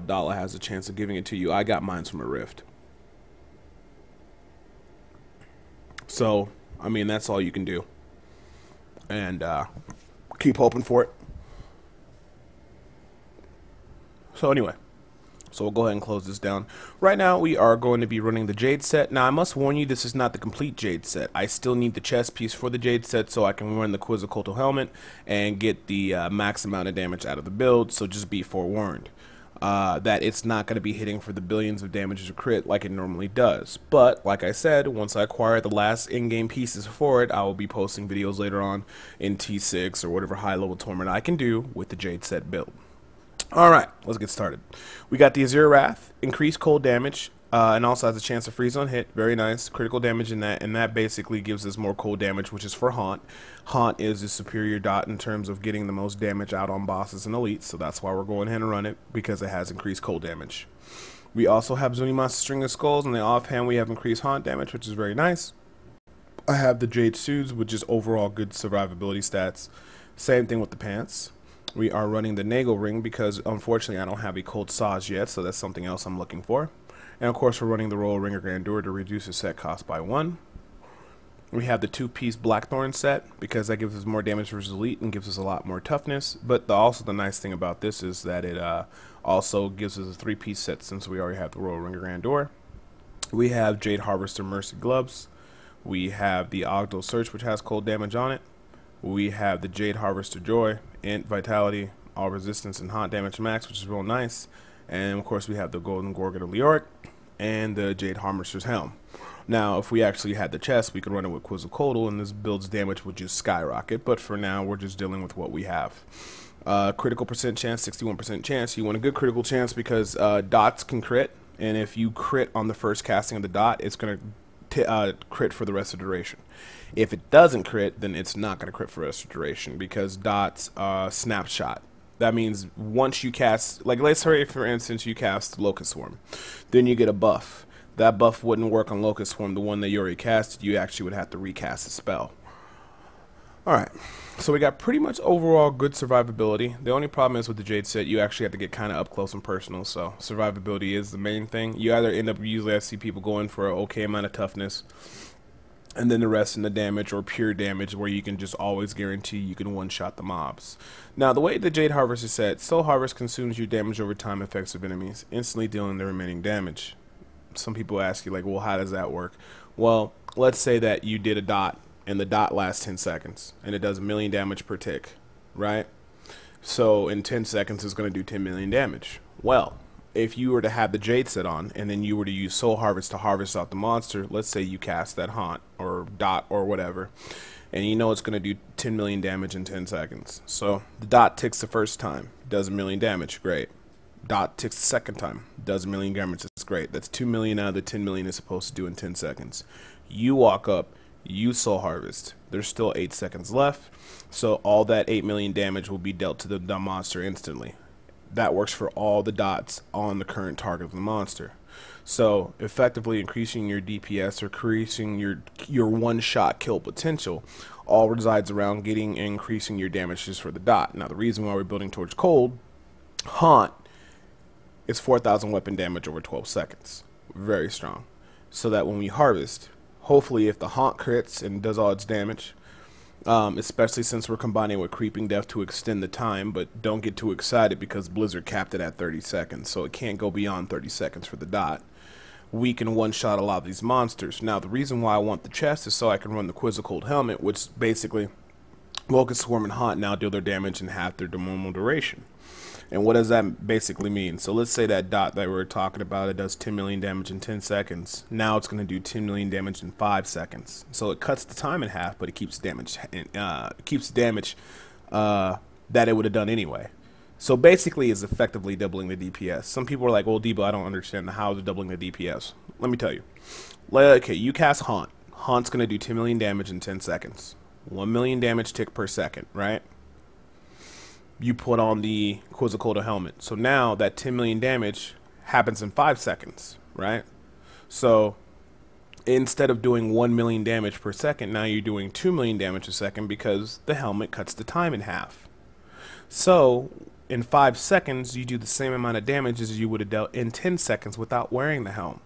Dollar has a chance of giving it to you. I got mine from a rift. So, I mean, that's all you can do. And keep hoping for it. So anyway, so we'll go ahead and close this down. Right now, we are going to be running the Jade set. Now, I must warn you, this is not the complete Jade set. I still need the chest piece for the Jade set so I can run the Quetzalcoatl helmet and get the max amount of damage out of the build, so just be forewarned. That it's not going to be hitting for the billions of damage to crit like it normally does. But, like I said, once I acquire the last in-game pieces for it, I will be posting videos later on in T6 or whatever high-level tournament I can do with the Jade set build. Alright, let's get started. We got the Azure Wrath, increased cold damage, and also has a chance to freeze on hit. Very nice. Critical damage in that, and that basically gives us more cold damage, which is for Haunt. Haunt is a superior dot in terms of getting the most damage out on bosses and elites, so that's why we're going ahead and run it, because it has increased cold damage. We also have Zuni Monster String of Skulls, and the offhand we have increased Haunt damage, which is very nice. I have the Jade Suits, which is overall good survivability stats. Same thing with the pants. We are running the Nagel Ring because, unfortunately, I don't have a Cold Sage yet, so that's something else I'm looking for. And, of course, we're running the Royal Ring of Grandeur to reduce the set cost by 1. We have the 2-piece Blackthorn set because that gives us more damage versus Elite and gives us a lot more toughness. But also the nice thing about this is that it also gives us a 3-piece set since we already have the Royal Ring of Grandeur. We have Jade Harvester Mercy Gloves. We have the Ogdal Search, which has cold damage on it. We have the Jade Harvester Joy, Int, Vitality, All Resistance, and Haunt Damage Max, which is real nice. And, of course, we have the Golden Gorgon of Leoric and the Jade Harvester's Helm. Now, if we actually had the chest, we could run it with Quetzalcoatl, and this build's damage would just skyrocket. But for now, we're just dealing with what we have. Critical percent chance, 61% chance. You want a good critical chance because dots can crit. And if you crit on the first casting of the dot, it's going to crit for the rest of the duration. If it doesn't crit, then it's not going to crit for the rest of the duration because dots snapshot. That means once you cast, like let's say for instance you cast Locust Swarm, then you get a buff. That buff wouldn't work on Locust Swarm, the one that you already casted. You actually would have to recast the spell. Alright, so we got pretty much overall good survivability. The only problem is with the Jade set, you actually have to get kind of up close and personal, so survivability is the main thing. You either end up, usually I see people going for an okay amount of toughness, and then the rest in the damage or pure damage where you can just always guarantee you can one-shot the mobs. Now, the way the Jade Harvest is set, Soul Harvest consumes your damage over time effects of enemies, instantly dealing the remaining damage. Some people ask you, like, well, how does that work? Well, let's say that you did a dot, and the dot lasts 10 seconds, and it does 1 million damage per tick, right? So, in 10 seconds, it's going to do 10 million damage. Well, if you were to have the Jade set on, and then you were to use Soul Harvest to harvest out the monster, let's say you cast that Haunt, or Dot, or whatever, and you know it's going to do 10 million damage in 10 seconds. So, the Dot ticks the first time, does 1 million damage, great. Dot ticks the second time, does 1 million damage, that's great. That's 2 million out of the 10 million it's supposed to do in 10 seconds. You walk up, you Soul Harvest, there's still 8 seconds left, so all that 8 million damage will be dealt to the monster instantly. That works for all the dots on the current target of the monster. So effectively increasing your DPS or increasing your one-shot kill potential all resides around getting and increasing your damage just for the dot. Now the reason why we're building towards cold, Haunt is 4,000 weapon damage over 12 seconds. Very strong. So that when we harvest, hopefully if the Haunt crits and does all its damage, especially since we're combining with Creeping Death to extend the time, but don't get too excited because Blizzard capped it at 30 seconds, so it can't go beyond 30 seconds for the dot. We can one-shot a lot of these monsters. Now, the reason why I want the chest is so I can run the Quetzalcoatl helmet, which basically Locust Swarm and Haunt now deal their damage in half their normal duration. And what does that basically mean? So let's say that dot that we were talking about, it does 10 million damage in 10 seconds. Now it's going to do 10 million damage in 5 seconds. So it cuts the time in half, but it keeps damage that it would have done anyway. So basically it's effectively doubling the DPS. Some people are like, well, Debo, I don't understand how it's doubling the DPS. Let me tell you. Okay, you cast Haunt. Haunt's going to do 10 million damage in 10 seconds. 1 million damage tick per second, right? You put on the Quetzalcoatl helmet. So now that 10 million damage happens in 5 seconds, right? So instead of doing 1 million damage per second, now you're doing 2 million damage a second because the helmet cuts the time in half. So in 5 seconds, you do the same amount of damage as you would have dealt in 10 seconds without wearing the helm.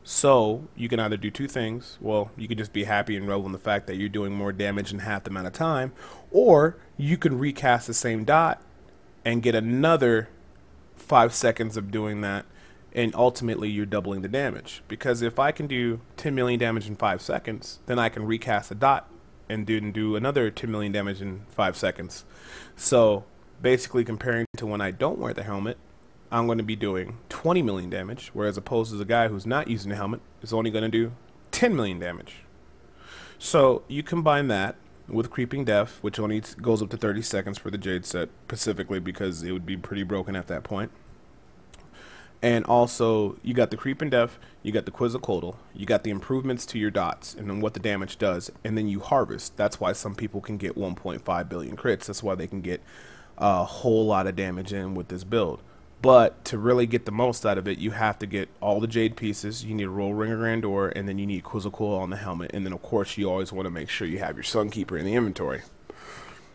So you can either do two things. Well, you could just be happy and revel in the fact that you're doing more damage in half the amount of time, or you can recast the same dot and get another 5 seconds of doing that, and ultimately you're doubling the damage. Because if I can do 10 million damage in 5 seconds, then I can recast a dot and do another 10 million damage in 5 seconds. So basically, comparing to when I don't wear the helmet, I'm going to be doing 20 million damage, whereas opposed to the guy who's not using the helmet is only going to do 10 million damage. So you combine that with Creeping Death, which only goes up to 30 seconds for the Jade set, specifically because it would be pretty broken at that point. And also, you got the Creeping Death, you got the Quetzalcoatl, you got the improvements to your dots and then what the damage does, and then you harvest. That's why some people can get 1.5 billion crits. That's why they can get a whole lot of damage in with this build. But to really get the most out of it, you have to get all the Jade pieces. You need a Roll Ring of Grandeur, and then you need Quetzalcoatl on the helmet. And then, of course, you always want to make sure you have your Sunkeeper in the inventory.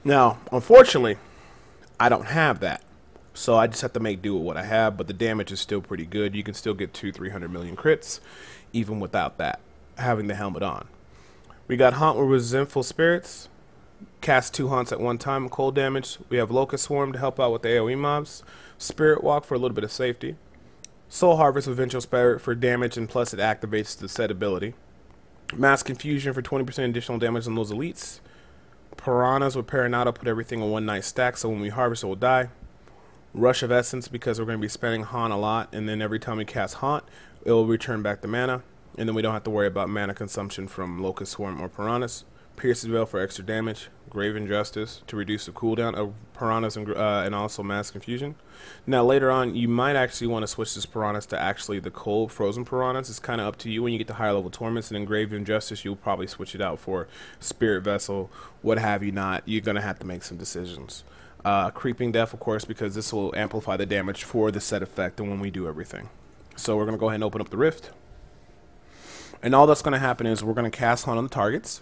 Now, unfortunately, I don't have that. So I just have to make do with what I have, but the damage is still pretty good. You can still get 200-300 million crits, even without that, having the helmet on. We got Haunt with Resentful Spirits. Cast 2 haunts at one time, cold damage. We have Locust Swarm to help out with the AoE mobs. Spirit Walk for a little bit of safety. Soul Harvest with Vengeful Spirit for damage, and plus it activates the set ability. Mass Confusion for 20% additional damage on those elites. Piranhas with Paranauta put everything on one nice stack, so when we harvest it will die. Rush of Essence because we're going to be spending Haunt a lot, and then every time we cast Haunt, it will return back the mana, and then we don't have to worry about mana consumption from Locust Swarm or Piranhas. Pierce's Veil for extra damage. Grave Injustice to reduce the cooldown of Piranhas and also Mass Confusion. Now later on, you might actually want to switch this Piranhas to actually the cold frozen Piranhas. It's kind of up to you when you get to higher level Torments, and then Grave Injustice, you'll probably switch it out for Spirit Vessel, what have you not. You're going to have to make some decisions. Creeping Death, of course, because this will amplify the damage for the set effect and when we do everything. So we're going to go ahead and open up the Rift. And all that's going to happen is we're going to cast Haunt on the targets.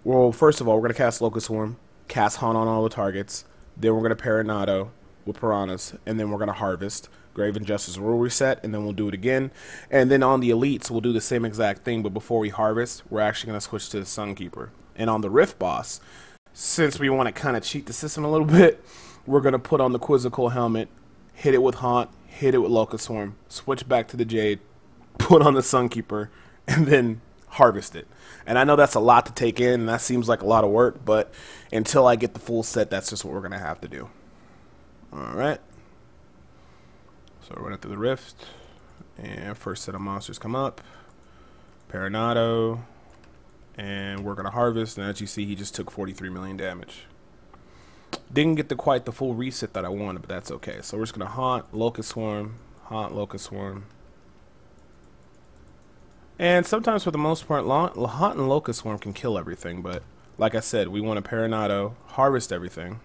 Well, first of all, we're going to cast Locust Swarm, cast Haunt on all the targets, then we're going to Paranauta with Piranhas, and then we're going to harvest. Grave Injustice will reset, and then we'll do it again. And then on the elites, we'll do the same exact thing, but before we harvest, we're actually going to switch to the Sunkeeper. And on the Rift boss, since we want to kind of cheat the system a little bit, we're going to put on the Quizzical helmet, hit it with Haunt, hit it with Locust Swarm, switch back to the Jade, put on the Sunkeeper, and then harvest it. And I know that's a lot to take in, and that seems like a lot of work, but until I get the full set, that's just what we're going to have to do. Alright. So we're running through the Rift, and first set of monsters come up. Paranauta, and we're going to harvest, and as you see, he just took 43 million damage. Didn't get quite the full reset that I wanted, but that's okay. So we're just going to Haunt, Locust Swarm, Haunt, Locust Swarm. And sometimes, for the most part, Haunt and Locust Swarm can kill everything, but like I said, we want to Paranauta, harvest everything,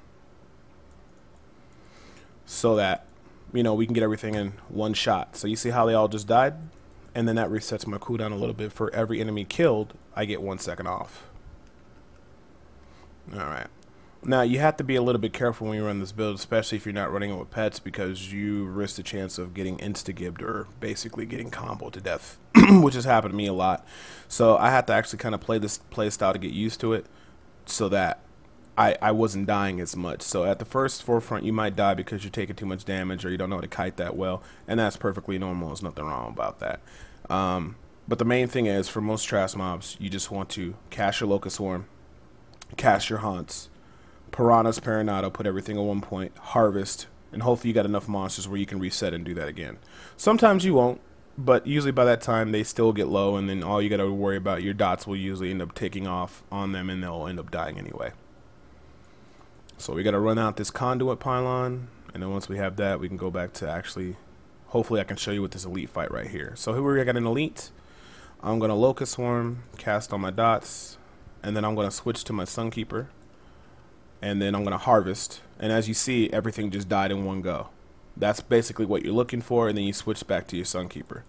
so that, you know, we can get everything in one shot. So you see how they all just died? And then that resets my cooldown a little bit. For every enemy killed, I get 1 second off. Alright. Now, you have to be a little bit careful when you run this build, especially if you're not running it with pets, because you risk the chance of getting insta-gibbed or basically getting comboed to death, which has happened to me a lot. So I had to actually kind of play this play style to get used to it so that I wasn't dying as much. So at the first forefront, you might die because you're taking too much damage or you don't know how to kite that well, and that's perfectly normal. There's nothing wrong about that. But the main thing is, for most Trash mobs, you just want to cast your Locust Swarm, cast your Haunts, Piranhas, Paranauta, put everything at one point, harvest, and hopefully you got enough monsters where you can reset and do that again. Sometimes you won't, but usually by that time they still get low, and then all you got to worry about, your dots will usually end up taking off on them, and they'll end up dying anyway. So we got to run out this Conduit Pylon, and then once we have that, we can go back to actually, hopefully I can show you with this elite fight right here. So here we got an elite. I'm going to Locust Swarm, cast on my dots, and then I'm going to switch to my Sunkeeper, and then I'm going to harvest. And as you see, everything just died in one go. That's basically what you're looking for, and then you switch back to your Sunkeeper.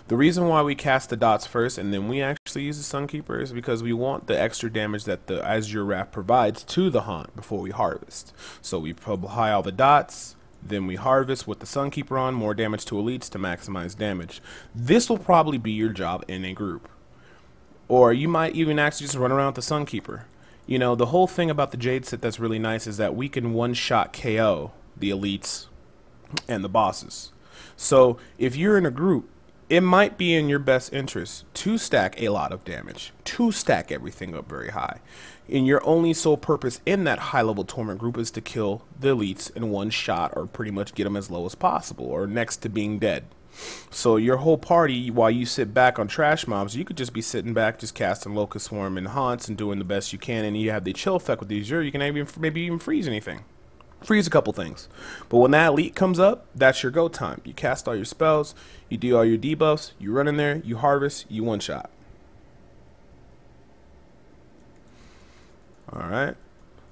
The reason why we cast the dots first and then we actually use the Sunkeeper is because we want the extra damage that the Azure Wrath provides to the Haunt before we harvest. So we apply all the dots, Then we harvest with the Sunkeeper on, more damage to elites to maximize damage. This will probably be your job in a group. Or you might even actually just run around with the Sunkeeper. You know, the whole thing about the Jade set that's really nice is that we can one-shot KO the elites and the bosses. So if you're in a group, it might be in your best interest to stack a lot of damage, to stack everything up very high. And your only sole purpose in that high-level tournament group is to kill the elites in one shot, or pretty much get them as low as possible, or next to being dead. So your whole party, while you sit back on trash mobs, you could just be sitting back, just casting Locust Swarm and Haunts and doing the best you can, and you have the chill effect with these. You can maybe even freeze anything. Freeze a couple things. But when that elite comes up, that's your go time. You cast all your spells, you do all your debuffs, you run in there, you harvest, you one shot. Alright.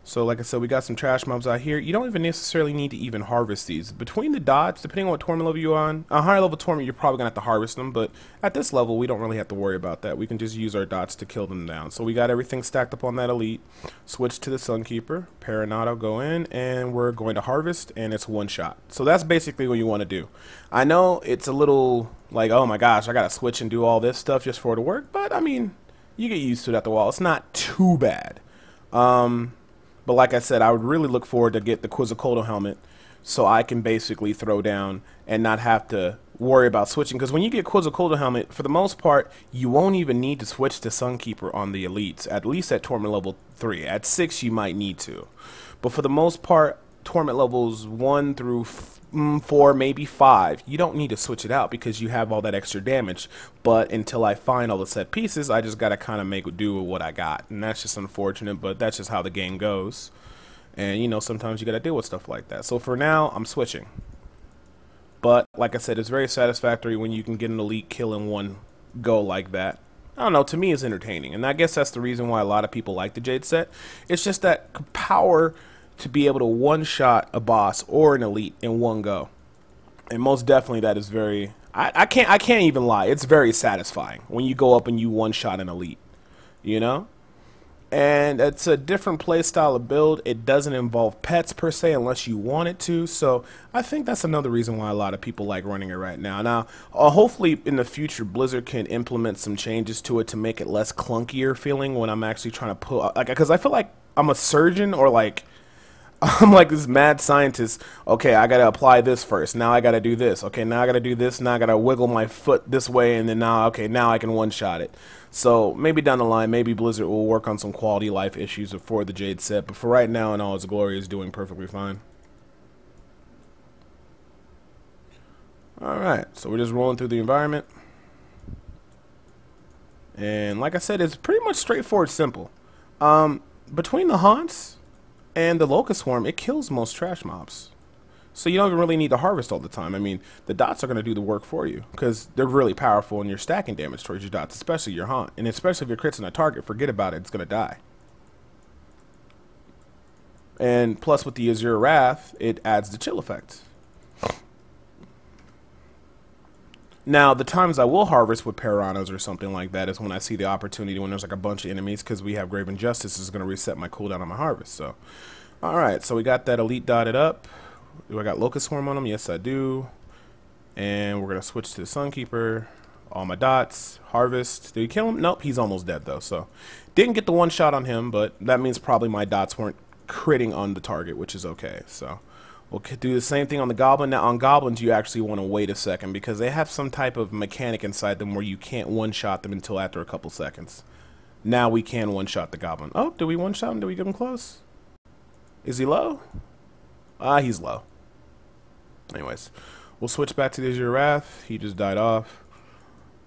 So like I said, we got some trash mobs out here. You don't even necessarily need to even harvest these. Between the dots, depending on what tournament level you're on, a higher level tournament you're probably going to have to harvest them, but at this level we don't really have to worry about that. We can just use our dots to kill them down. So we got everything stacked up on that elite. Switch to the Sunkeeper. Paranato go in, and we're going to harvest, and it's one shot. So that's basically what you want to do. I know it's a little like, oh my gosh, I got to switch and do all this stuff just for it to work, but I mean, you get used to it at the wall. It's not too bad. But like I said, I would really look forward to get the Quetzalcoatl helmet so I can basically throw down and not have to worry about switching. Because when you get Quetzalcoatl helmet, for the most part, you won't even need to switch to Sunkeeper on the elites, at least at tournament level 3. At 6, you might need to. But for the most part, tournament levels 1 through 4, maybe 5, you don't need to switch it out because you have all that extra damage. But until I find all the set pieces, I just gotta kind of make do with what I got, and that's just unfortunate, but that's just how the game goes. And you know, sometimes you gotta deal with stuff like that. So for now, I'm switching. But like I said, it's very satisfactory when you can get an elite kill in one go like that. I don't know, to me it's entertaining, and I guess that's the reason why a lot of people like the Jade set. It's just that power to be able to one-shot a boss or an elite in one go. And most definitely that is very, I can't even lie, it's very satisfying when you go up and you one-shot an elite, you know? And it's a different play style of build. It doesn't involve pets per se unless you want it to, so I think that's another reason why a lot of people like running it right now. Now, hopefully in the future Blizzard can implement some changes to it to make it less clunkier feeling when I'm actually trying to pull, like, because I feel like I'm a surgeon, or like I'm like this mad scientist. Okay, I gotta apply this first. Now I gotta do this. Okay, now I gotta do this. Now I gotta wiggle my foot this way, and then now, okay, now I can one-shot it. So maybe down the line, maybe Blizzard will work on some quality life issues for the Jade set. But for right now, in all its glory, is doing perfectly fine. All right, so we're just rolling through the environment, and like I said, it's pretty much straightforward, simple. Between the haunts and the Locust Swarm, it kills most trash mobs. So you don't even really need to harvest all the time. I mean, the dots are going to do the work for you because they're really powerful and you're stacking damage towards your dots, especially your haunt. And especially if you're crits on a target, forget about it, it's going to die. And plus with the Azure Wrath, it adds the chill effect. Now, the times I will harvest with Piranhas or something like that is when I see the opportunity, when there's like a bunch of enemies, because we have Grave Injustice is going to reset my cooldown on my harvest. So, alright, so we got that elite dotted up. Do I got Locust Swarm on them? Yes, I do. And we're going to switch to the Sunkeeper. All my dots. Harvest. Did he kill him? Nope, he's almost dead though. So, didn't get the one shot on him, but that means probably my dots weren't critting on the target, which is okay. So, we'll do the same thing on the Goblin. Now, on Goblins, you actually want to wait a second because they have some type of mechanic inside them where you can't one-shot them until after a couple seconds. Now we can one-shot the Goblin. Oh, did we one-shot him? Did we get him close? Is he low? He's low. Anyways, we'll switch back to the Azure Wrath. He just died off.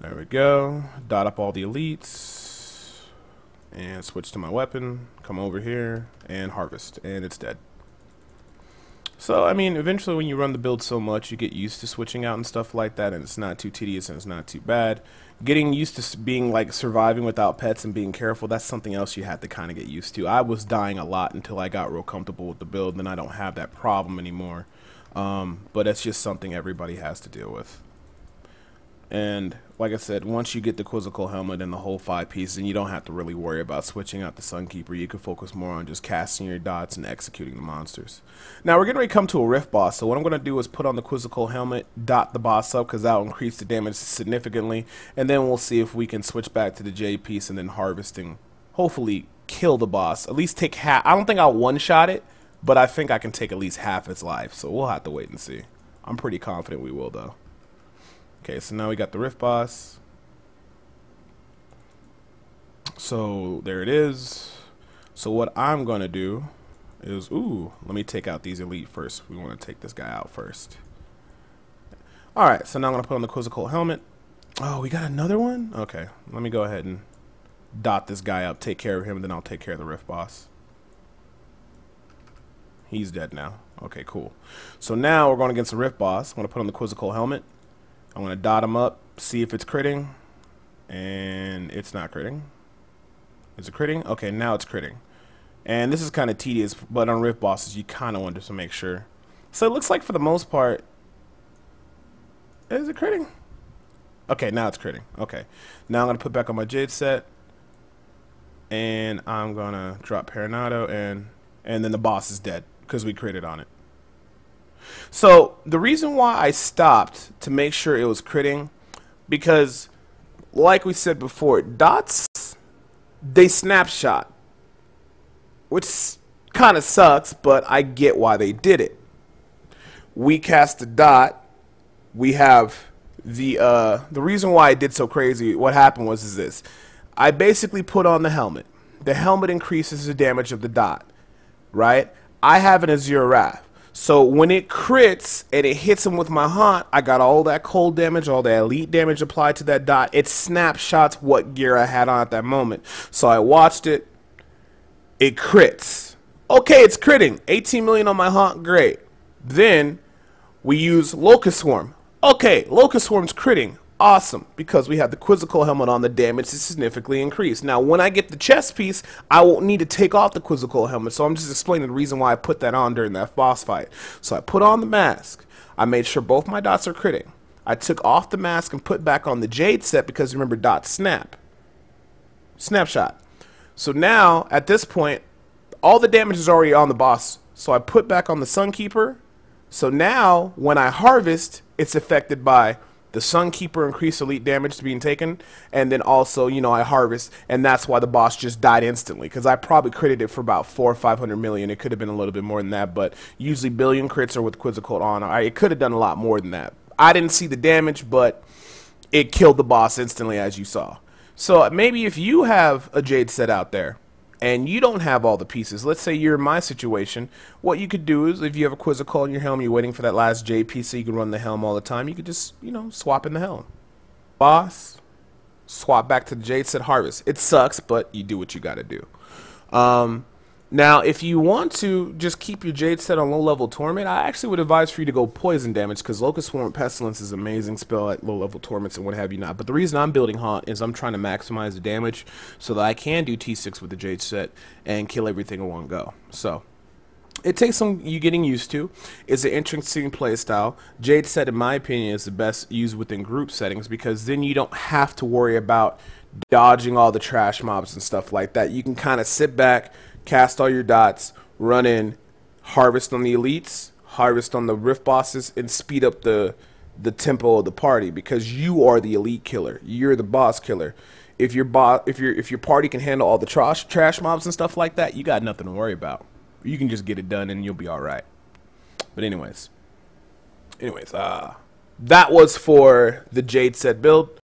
There we go. Dot up all the elites. And switch to my weapon. Come over here and harvest. And it's dead. So, I mean, eventually when you run the build so much, you get used to switching out and stuff like that, and it's not too tedious and it's not too bad. Getting used to being, like, surviving without pets and being careful, that's something else you have to kind of get used to. I was dying a lot until I got real comfortable with the build, and then I don't have that problem anymore. But it's just something everybody has to deal with. And like I said, once you get the Quizzical helmet and the whole 5 pieces, and you don't have to really worry about switching out the Sunkeeper. You can focus more on just casting your dots and executing the monsters. Now we're getting ready to come to a Rift boss, so what I'm going to do is put on the Quizzical helmet, dot the boss up, because that will increase the damage significantly, and then we'll see if we can switch back to the Jade piece and then harvesting, hopefully kill the boss. At least take half. I don't think I'll one-shot it, but I think I can take at least half its life, so we'll have to wait and see. I'm pretty confident we will, though. Okay, so now we got the Rift boss. So there it is. So what I'm going to do is, let me take out these elite first. We want to take this guy out first. Alright, so now I'm going to put on the Quizzical helmet. Oh, we got another one? Okay, let me go ahead and dot this guy up, take care of him, and then I'll take care of the Rift boss. He's dead now. Okay, cool. So now we're going against the Rift boss. I'm going to put on the Quizzical helmet. I'm going to dot him up, see if it's critting, and it's not critting. Is it critting? Okay, now it's critting. And this is kind of tedious, but on Rift bosses, you kind of want to make sure. So it looks like for the most part, is it critting? Okay, now it's critting. Okay, now I'm going to put back on my Jade set, and I'm going to drop Paranado, and then the boss is dead because we critted on it. So the reason why I stopped to make sure it was critting, because like we said before, dots, they snapshot, which kind of sucks, but I get why they did it. We cast a dot. We have the reason why I did so crazy. What happened was this: I basically put on the helmet. The helmet increases the damage of the dot, right? I have an Azure Wrath. So when it crits and it hits him with my haunt, I got all that cold damage, all the elite damage applied to that dot. It snapshots what gear I had on at that moment. So I watched it. It crits. Okay, it's critting. 18 million on my haunt, great. Then we use Locust Swarm. Okay, Locust Swarm's critting. Awesome, because we have the Quizzical helmet on, the damage is significantly increased. Now, when I get the chest piece, I won't need to take off the Quizzical helmet, so I'm just explaining the reason why I put that on during that boss fight. So I put on the mask. I made sure both my dots are critting. I took off the mask and put back on the Jade set because remember, dots snap. Snapshot. So now, at this point, all the damage is already on the boss. So I put back on the Sunkeeper. So now, when I harvest, it's affected by the Sunkeeper increased elite damage being taken, and then also, you know, I harvest, and that's why the boss just died instantly, because I probably critted it for about 400 or 500 million. It could have been a little bit more than that, but usually billion crits are with Quizzical on. It could have done a lot more than that. I didn't see the damage, but it killed the boss instantly, as you saw. So maybe if you have a Jade set out there, and you don't have all the pieces, let's say you're in my situation, what you could do is, if you have a Quizzical in your helm, you're waiting for that last Jade piece so you can run the helm all the time, you could just, you know, swap in the helm. Boss, swap back to the Jade set, harvest. It sucks, but you do what you gotta do. Now, if you want to just keep your Jade set on low-level Torment, I actually would advise for you to go Poison damage, because Locust Swarm Pestilence is an amazing spell at low-level Torments and what have you not. But the reason I'm building Haunt is I'm trying to maximize the damage so that I can do T6 with the Jade set and kill everything in one go. So it takes some you getting used to. It's an interesting play style. Jade set, in my opinion, is the best used within group settings, because then you don't have to worry about dodging all the trash mobs and stuff like that. You can kind of sit back, cast all your dots, run in, harvest on the elites, harvest on the Rift bosses, and speed up the tempo of the party, because you are the elite killer. You're the boss killer. If your party can handle all the trash mobs and stuff like that, you got nothing to worry about. You can just get it done and you'll be all right. But anyways, that was for the Jade set build.